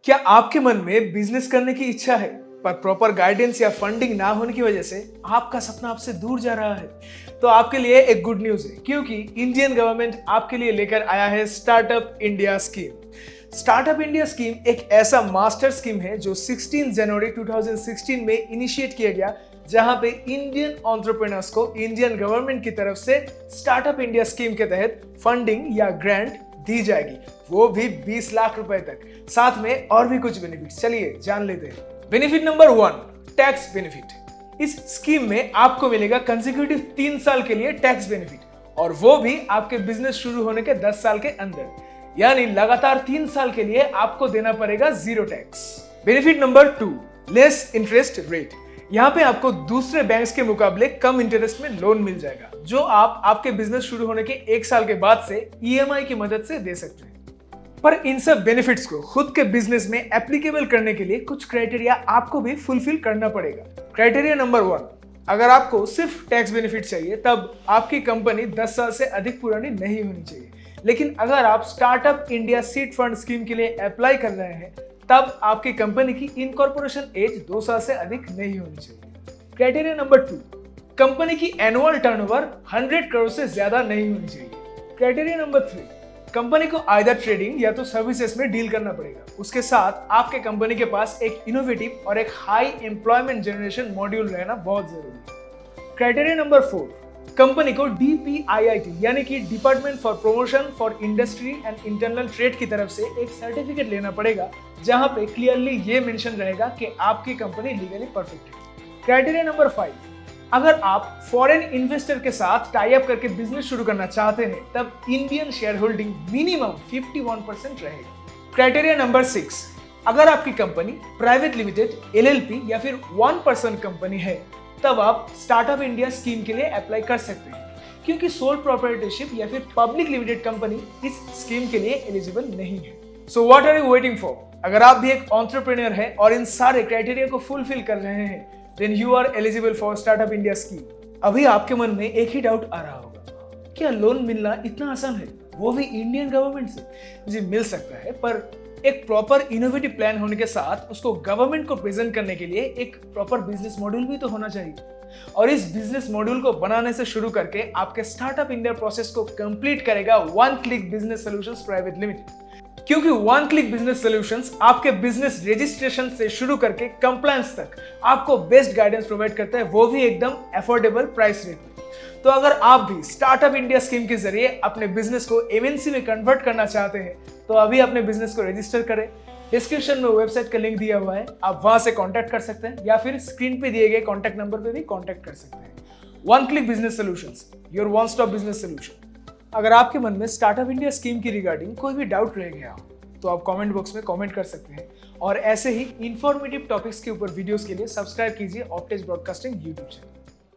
क्या आपके मन में बिजनेस करने की इच्छा है पर प्रॉपर गाइडेंस या फंडिंग ना होने की वजह से आपका सपना आपसे दूर जा रहा है? तो आपके लिए एक गुड न्यूज है, क्योंकि इंडियन गवर्नमेंट आपके लिए लेकर आया है startup India scheme. Startup India scheme एक ऐसा मास्टर स्कीम है जो 16 जनवरी 2016 में इनिशिएट किया गया, जहां पे इंडियन एंटरप्रेन्योर्स को इंडियन गवर्नमेंट की तरफ से स्टार्टअप इंडिया स्कीम के तहत फंडिंग या ग्रांट दी जाएगी, वो भी 20 लाख रुपए तक। साथ में और भी कुछ बेनिफिट्स, चलिए जान लेते हैं। Benefit number 1, tax benefit. इस स्कीम में आपको मिलेगा कंसेक्यूटिव 3 साल के लिए टैक्स बेनिफिट, और वो भी आपके बिजनेस शुरू होने के 10 साल के अंदर, यानी लगातार 3 साल के लिए आपको देना पड़ेगा 0 tax. Benefit number 2, less interest rate. यहाँ पे आपको दूसरे बैंक्स के मुकाबले कम इंटरेस्ट में लोन मिल जाएगा, जो आप आपके बिजनेस शुरू होने के 1 साल के बाद से EMI की मदद से दे सकते हैं। पर इन सब बेनिफिट्स को खुद के बिजनेस में एप्लीकेबल करने के लिए कुछ क्राइटेरिया आपको भी फुलफिल करना पड़ेगा। क्राइटेरिया नंबर 1, अगर आपको सिर्फ टैक्स बेनिफिट चाहिए तब आपकी कंपनी 10 साल से अधिक पुरानी नहीं होनी चाहिए। लेकिन अगर आप startup India seed fund scheme के लिए अप्लाई कर रहे हैं तब आपकी कंपनी की इनकॉर्पोरेशन एज 2 साल से अधिक नहीं होनी चाहिए। क्राइटेरिया नंबर 2, कंपनी की एनुअल टर्नओवर 100 करोड़ से ज्यादा नहीं होनी चाहिए। क्राइटेरिया नंबर 3, कंपनी को आइदर ट्रेडिंग या तो सर्विसेज में डील करना पड़ेगा। उसके साथ आपके कंपनी के पास एक इनोवेटिव और एक हाई एम्प्लॉयमेंट जनरेशन मॉड्यूल रहना बहुत जरूरी है। क्राइटेरिया नंबर 4, कंपनी को DPIIT यानी कि department for promotion for industry and internal trade की तरफ से एक सर्टिफिकेट लेना पड़ेगा, जहां पे क्लियरली ये मेंशन रहेगा कि आपकी कंपनी लीगली परफेक्ट है। क्राइटेरिया नंबर 5, अगर आप फॉरेन इन्वेस्टर के साथ टाई अप करके बिजनेस शुरू करना चाहते हैं तब इंडियन शेयर होल्डिंग मिनिमम 51% रहेगा। क्राइटेरिया नंबर 6, अगर आपकी कंपनी प्राइवेट लिमिटेड, LLP या फिर 1 पर्सन कंपनी है तब आप स्टार्टअप इंडिया स्कीम के लिए अप्लाई कर सकते हैं, क्योंकि सोल प्रोप्राइटरशिप या फिर पब्लिक लिमिटेड कंपनी इस स्कीम के लिए एलिजिबल नहीं है। So what are you waiting for? अगर आप भी एक एंटरप्रेन्योर हैं और इन सारे क्राइटेरिया को फुलफिल कर रहे हैं, then you are eligible for startup India scheme. अभी आपके मन में एक ही डाउट आ रहा होगा, क्या लोन मिलना इतना आसान है, वो भी इंडियन गवर्नमेंट से? जी मिल सकता है, पर एक प्रॉपर इनोवेटिव प्लान होने के साथ उसको गवर्नमेंट को प्रेजेंट करने के लिए एक प्रॉपर बिजनेस मॉड्यूल भी तो होना चाहिए। और इस बिजनेस मॉड्यूल को बनाने से शुरू करके आपके स्टार्टअप इंडिया प्रोसेस को कंप्लीट करेगा one click business solutions private limited. क्योंकि वन क्लिक बिजनेस सॉल्यूशंस आपके बिजनेस रजिस्ट्रेशन से शुरू करके कंप्लायंस तक आपको बेस्ट गाइडेंस प्रोवाइड करता है, वो भी एकदम अफोर्डेबल प्राइस रेट में। तो अगर आप भी स्टार्टअप इंडिया स्कीम के जरिए अपने बिजनेस को MNC में कन्वर्ट करना चाहते हैं तो अभी अपने बिजनेस को रजिस्टर करें। डिस्क्रिप्शन में वेबसाइट का लिंक दिया हुआ है, आप वहां से कांटेक्ट कर सकते हैं या फिर स्क्रीन पे दिए गए कांटेक्ट नंबर पे भी कांटेक्ट कर सकते हैं। One click business solutions, your one stop business solution. अगर आपके मन में स्टार्टअप इंडिया स्कीम की रिगार्डिंग कोई भी डाउट रह गया हो तो आप कमेंट बॉक्स में कमेंट कर सकते हैं, और ऐसे ही इंफॉर्मेटिव टॉपिक्स के ऊपर वीडियोस के लिए सब्सक्राइब कीजिए ऑप्टेज ब्रॉडकास्टिंग यूट्यूब चैनल।